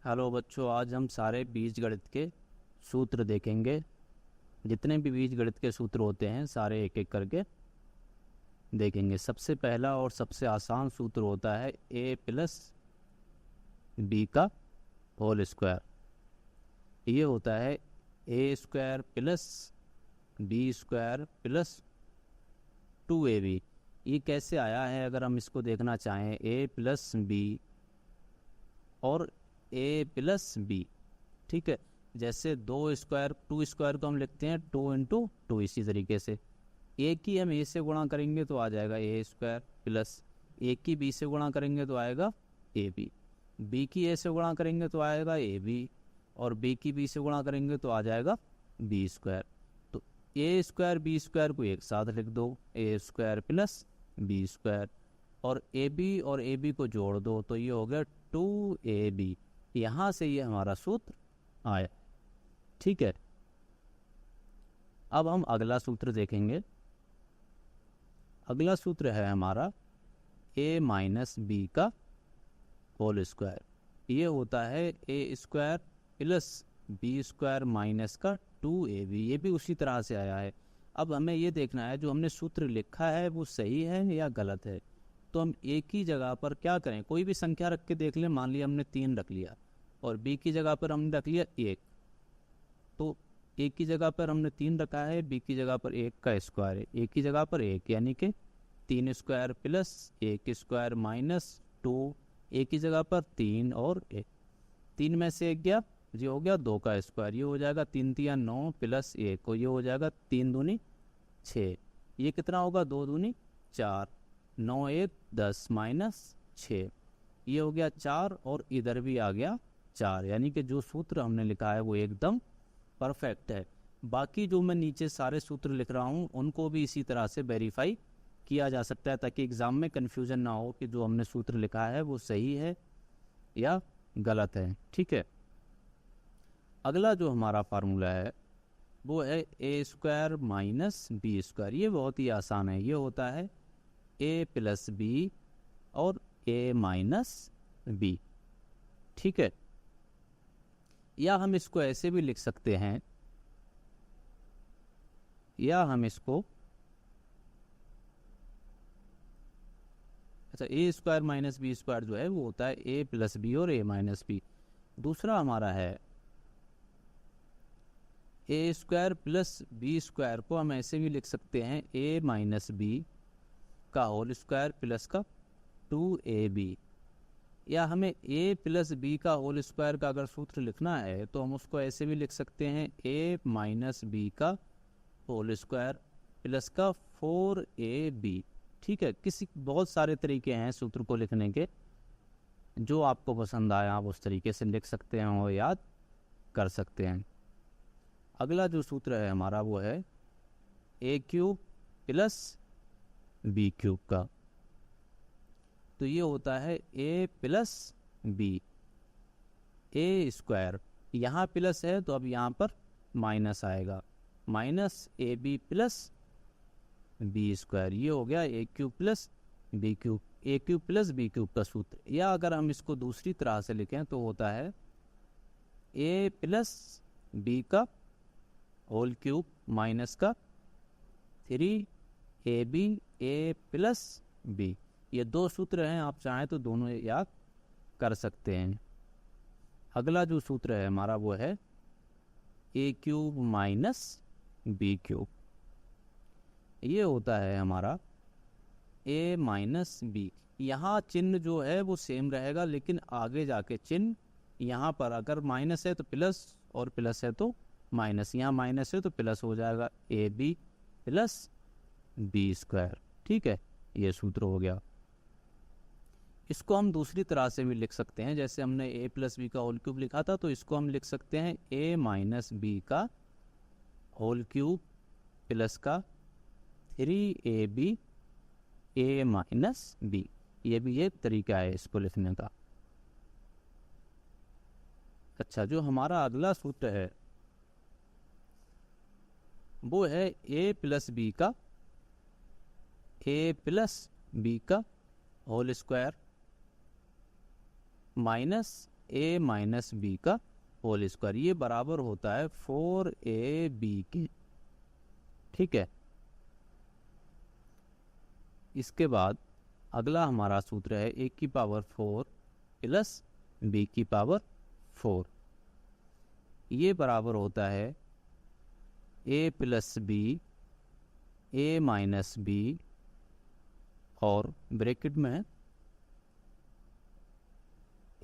Hello बच्चों, आज हम सारे बीजगणित के सूत्र देखेंगे। जितने भी बीजगणित के सूत्र होते हैं सारे एक एक करके देखेंगे। सबसे पहला और सबसे आसान सूत्र होता है a प्लस बी का होल स्क्वायर। ये होता है a square plus B square plus 2ab। ये कैसे आया है अगर हम इसको देखना चाहें, a प्लस बी और a प्लस बी, ठीक है। जैसे टू स्क्वायर को हम लिखते हैं 2 × 2, इसी तरीके से ए की हम ए से गुणा करेंगे तो आ जाएगा ए स्क्वायर प्लस ए की बी से गुणा करेंगे तो आएगा ए बी की ए से गुणा करेंगे तो आएगा ए बी, और बी की बी से गुणा करेंगे तो आ जाएगा बी स्क्वायर। तो ए स्क्वायर बी स्क्वायर को एक साथ लिख दो, ए स्क्वायर प्लस बी स्क्वायर, और ए बी को जोड़ दो तो ये हो गया 2ab। यहाँ से ये हमारा सूत्र आया, ठीक है। अब हम अगला सूत्र देखेंगे। अगला सूत्र है हमारा a माइनस बी का होल स्क्वायर। ये होता है A square plus B square minus का 2ab। ये भी उसी तरह से आया है। अब हमें ये देखना है जो हमने सूत्र लिखा है वो सही है या गलत है। तो हम a की जगह पर क्या करें, कोई भी संख्या रख के देख लें। मान लिया हमने 3 रख लिया और b की जगह पर हमने रख लिया 1, तो a की जगह पर हमने 3 रखा है, b की जगह पर 1 का स्क्वायर है, a की जगह पर 1 यानी कि 3 square plus 1 square minus 2, a की जगह पर 3 और 1, 3 में से 1 गया, ये हो गया 2 का स्क्वायर, ये हो जाएगा 3 × 3 = 9 प्लस 1 और ये हो जाएगा 3 दूनी 6। ये कितना होगा 2 दूनी 4, 9 1 10 माइनस 6, ये हो गया 4 और इधर भी आ गया 4। यानी कि जो सूत्र हमने लिखा है वो एकदम परफेक्ट है। बाकी जो मैं नीचे सारे सूत्र लिख रहा हूँ उनको भी इसी तरह से वेरीफाई किया जा सकता है ताकि एग्ज़ाम में कन्फ्यूजन ना हो कि जो हमने सूत्र लिखा है वो सही है या गलत है, ठीक है। अगला जो हमारा फार्मूला है वो है A square minus B square. ये बहुत ही आसान है। ये होता है ए प्लस बी और ए माइनस बी, ठीक है। या हम इसको ऐसे भी लिख सकते हैं, या हम इसको ए स्क्वायर माइनस बी स्क्वायर जो है वो होता है ए प्लस बी और ए माइनस बी। दूसरा हमारा है A square plus B square को हम ऐसे भी लिख सकते हैं ए माइनस बी का होल स्क्वायर प्लस का 2ab। या हमें a प्लस बी का होल स्क्वायर का अगर सूत्र लिखना है तो हम उसको ऐसे भी लिख सकते हैं a माइनस बी का होल स्क्वायर प्लस का 4ab, ठीक है। बहुत सारे तरीके हैं सूत्र को लिखने के, जो आपको पसंद आया आप उस तरीके से लिख सकते हैं और याद कर सकते हैं। अगला जो सूत्र है हमारा वो है a³ प्लस b³ का। तो ये होता है a plus B, A square, यहाँ प्लस है तो अब यहाँ पर माइनस आएगा, minus ab plus B square. ये हो गया a³ plus b³ a³ plus b³ का सूत्र। या अगर हम इसको दूसरी तरह से लिखें तो होता है a प्लस बी का होल क्यूब माइनस का 3ab a प्लस बी। ये दो सूत्र हैं, आप चाहें तो दोनों याद कर सकते हैं। अगला जो सूत्र है हमारा वो है a³ माइनस b³। ये होता है हमारा a माइनस बी। यहाँ चिन्ह जो है वो सेम रहेगा, लेकिन आगे जाके चिन्ह, यहाँ पर अगर माइनस है तो प्लस और प्लस है तो माइनस, यहाँ माइनस है तो प्लस हो जाएगा ab प्लस बी स्क्वायर, ठीक है। ये सूत्र हो गया। इसको हम दूसरी तरह से भी लिख सकते हैं। जैसे हमने a प्लस बी का होल क्यूब लिखा था तो इसको हम लिख सकते हैं a माइनस बी का होल क्यूब प्लस का 3ab a माइनस बी। ये भी एक तरीका है इसको लिखने का। अच्छा, जो हमारा अगला सूत्र है वो है a प्लस बी का होल स्क्वायर माइनस ए माइनस बी का होल स्क्वायर, ये बराबर होता है 4ab के। ठीक है, इसके बाद अगला हमारा सूत्र है ए की पावर 4 प्लस बी की पावर 4, ये बराबर होता है A plus B, A minus B और ब्रैकेट में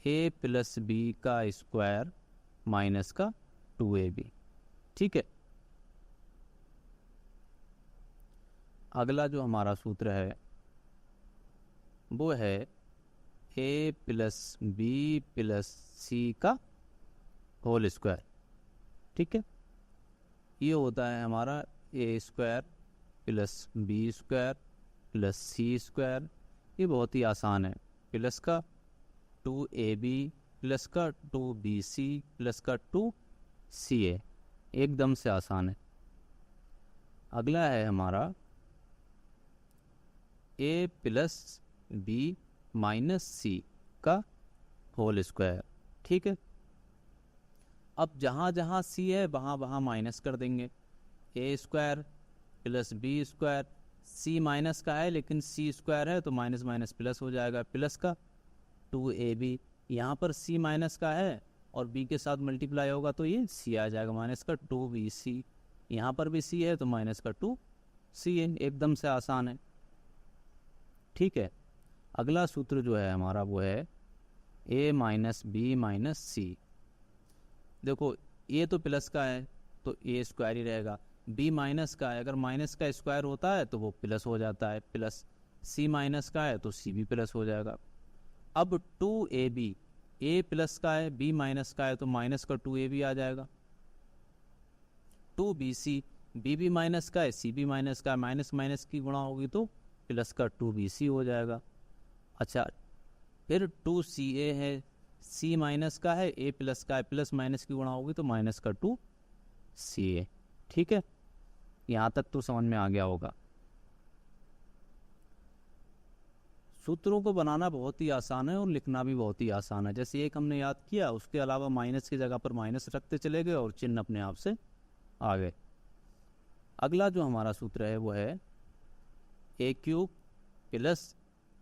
ए प्लस बी का स्क्वायर माइनस का 2ab। ठीक है, अगला जो हमारा सूत्र है वो है A plus B plus C का होल स्क्वायर। ठीक है, ये होता है हमारा A square plus B square plus C square. ये बहुत ही आसान है, प्लस का 2ab प्लस का 2bc प्लस का 2ca, एकदम से आसान है। अगला है हमारा a प्लस बी माइनस सी का होल स्क्वायर। ठीक है, अब जहाँ जहाँ सी है वहाँ वहाँ माइनस कर देंगे। ए स्क्वायर प्लस बी स्क्वायर, सी माइनस का है लेकिन सी स्क्वायर है तो माइनस माइनस प्लस हो जाएगा, प्लस का 2ab, यहाँ पर सी माइनस का है और बी के साथ मल्टीप्लाई होगा तो ये सी आ जाएगा, माइनस का 2bc, यहाँ पर भी सी है तो माइनस का 2ca, एकदम से आसान है। ठीक है, अगला सूत्र जो है हमारा वो है a माइनस बी माइनस सी। देखो ये तो प्लस का है तो ए स्क्वायर ही रहेगा, बी माइनस का है, अगर माइनस का स्क्वायर होता है तो वो प्लस हो जाता है, प्लस सी माइनस का है तो सी भी प्लस हो जाएगा। अब 2ab, ए प्लस का है बी माइनस का है तो माइनस का 2ab आ जाएगा। 2bc, बी भी माइनस का है सी भी माइनस का है, माइनस माइनस की गुणा होगी तो प्लस का 2bc हो जाएगा। अच्छा, फिर 2ca है, सी माइनस का है ए प्लस का है, प्लस माइनस की गुणा होगी तो माइनस का 2ca। ठीक है, यहाँ तक तो समझ में आ गया होगा। सूत्रों को बनाना बहुत ही आसान है और लिखना भी बहुत ही आसान है। जैसे एक हमने याद किया, उसके अलावा माइनस की जगह पर माइनस रखते चले गए और चिन्ह अपने आप से आ गए। अगला जो हमारा सूत्र है वो है A cube plus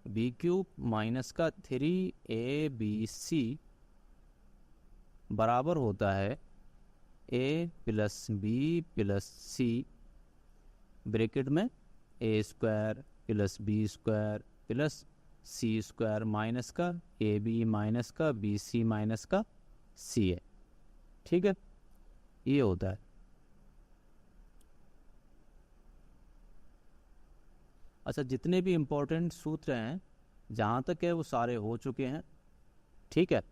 B cube minus का 3abc बराबर होता है A plus B plus C, bracket में A square plus B square plus C square minus का ए बी माइनस का बी सी माइनस का सी है। ठीक है, ये होता है। अच्छा, जितने भी इम्पोर्टेंट सूत्र हैं जहाँ तक है वो सारे हो चुके हैं। ठीक है।